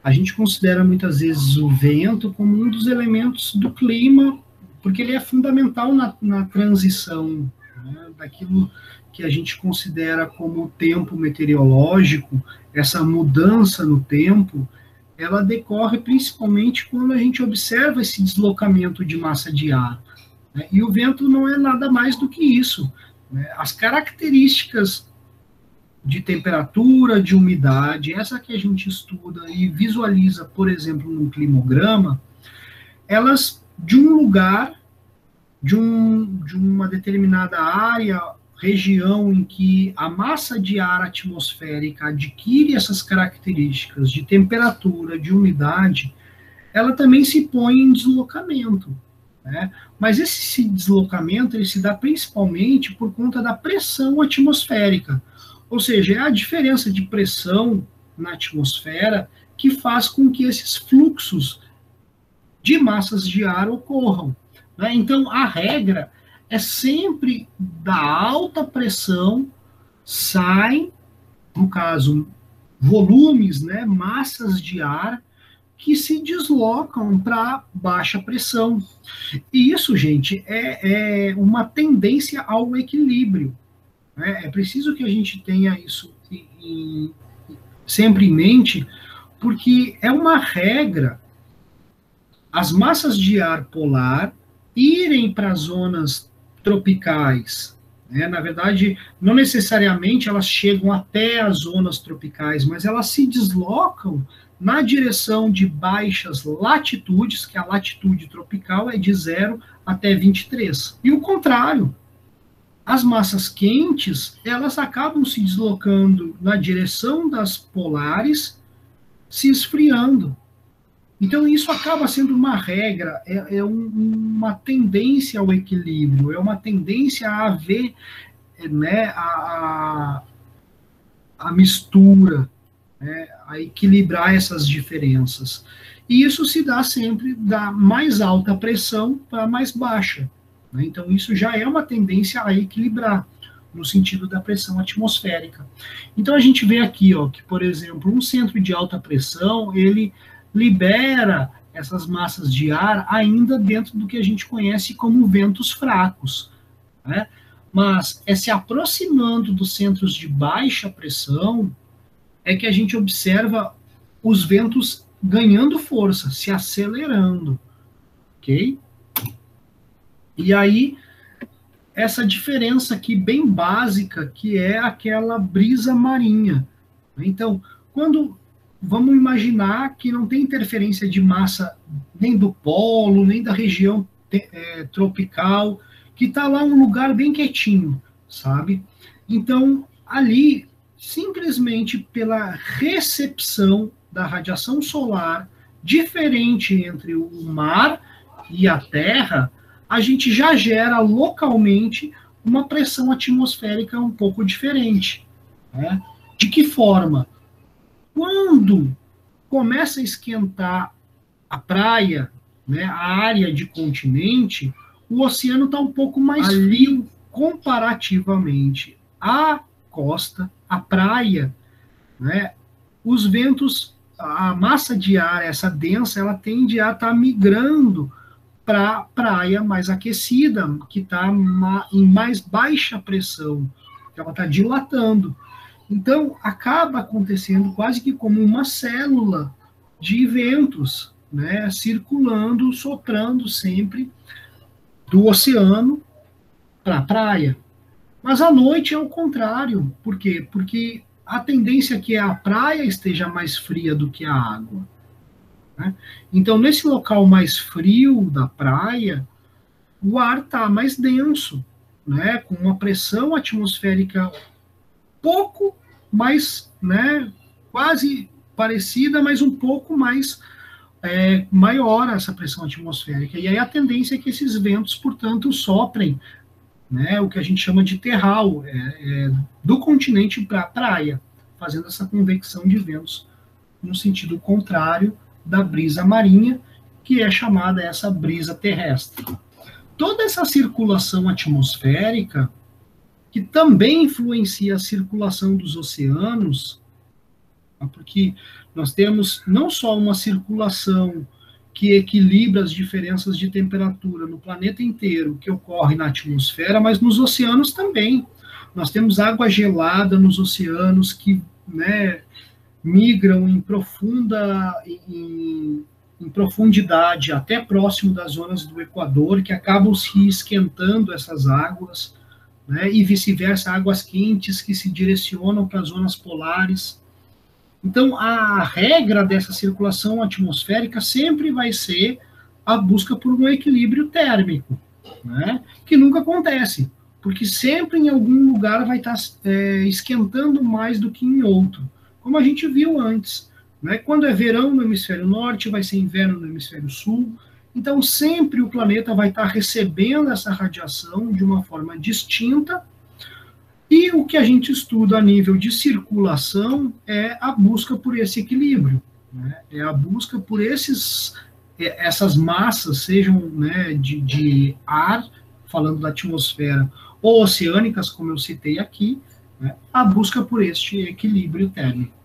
A gente considera muitas vezes o vento como um dos elementos do clima, porque ele é fundamental na transição, né, daquilo que a gente considera como o tempo meteorológico, essa mudança no tempo, ela decorre principalmente quando a gente observa esse deslocamento de massa de ar, né, e o vento não é nada mais do que isso, né. As características de temperatura, de umidade, essa que a gente estuda e visualiza, por exemplo, num climograma, elas de um lugar, de uma determinada área, região em que a massa de ar atmosférica adquire essas características de temperatura, de umidade, ela também se põe em deslocamento, né? Mas esse deslocamento ele se dá principalmente por conta da pressão atmosférica, ou seja, é a diferença de pressão na atmosfera que faz com que esses fluxos de massas de ar ocorram, né? Então, a regra é sempre da alta pressão saem, no caso, volumes, né, massas de ar que se deslocam para baixa pressão. E isso, gente, é uma tendência ao equilíbrio, né? É preciso que a gente tenha isso sempre em mente, porque é uma regra as massas de ar polar irem para zonas tropicais, né? Na verdade, não necessariamente elas chegam até as zonas tropicais, mas elas se deslocam na direção de baixas latitudes, que a latitude tropical é de 0 até 23. E o contrário, as massas quentes, elas acabam se deslocando na direção das polares, se esfriando. Então, isso acaba sendo uma regra, uma tendência ao equilíbrio, é uma tendência a haver, né, a mistura, né, a equilibrar essas diferenças. E isso se dá sempre da mais alta pressão para a mais baixa, né? Então, isso já é uma tendência a equilibrar, no sentido da pressão atmosférica. Então, a gente vê aqui, ó, que, por exemplo, um centro de alta pressão, ele libera essas massas de ar ainda dentro do que a gente conhece como ventos fracos, né? Mas é se aproximando dos centros de baixa pressão é que a gente observa os ventos ganhando força, se acelerando, ok? E aí, essa diferença aqui bem básica, que é aquela brisa marinha. Então, quando vamos imaginar que não tem interferência de massa nem do polo, nem da região tropical, que está lá um lugar bem quietinho, sabe? Então, ali, simplesmente pela recepção da radiação solar diferente entre o mar e a Terra, a gente já gera localmente uma pressão atmosférica um pouco diferente, né? De que forma? Quando começa a esquentar a praia, né, a área de continente, o oceano está um pouco mais frio comparativamente à costa, à praia, né? Os ventos, a massa de ar, essa densa, ela tende a estar migrando para a praia mais aquecida, que está em mais baixa pressão, ela está dilatando. Então, acaba acontecendo quase que como uma célula de ventos, né, circulando, soprando sempre do oceano para a praia. Mas à noite é o contrário. Por quê? Porque a tendência é que a praia esteja mais fria do que a água, né? Então, nesse local mais frio da praia, o ar está mais denso, né, com uma pressão atmosférica pouco mais, né, quase parecida, mas um pouco mais maior essa pressão atmosférica. E aí a tendência é que esses ventos, portanto, soprem, né, o que a gente chama de terral, do continente para a praia, fazendo essa convecção de ventos no sentido contrário da brisa marinha, que é chamada essa brisa terrestre. Toda essa circulação atmosférica, que também influencia a circulação dos oceanos, tá? Porque nós temos não só uma circulação que equilibra as diferenças de temperatura no planeta inteiro, que ocorre na atmosfera, mas nos oceanos também. Nós temos água gelada nos oceanos que, né, migram em profundidade até próximo das zonas do Equador, que acabam se esquentando essas águas, né, e vice-versa, águas quentes que se direcionam para as zonas polares. Então, a regra dessa circulação atmosférica sempre vai ser a busca por um equilíbrio térmico, né, que nunca acontece, porque sempre em algum lugar vai estar esquentando mais do que em outro, como a gente viu antes. Né? Quando é verão no hemisfério norte, vai ser inverno no hemisfério sul. Então, sempre o planeta vai estar recebendo essa radiação de uma forma distinta. E o que a gente estuda a nível de circulação é a busca por esse equilíbrio. Né? É a busca por essas massas, sejam, né, de ar, falando da atmosfera, ou oceânicas, como eu citei aqui, né? A busca por este equilíbrio térmico.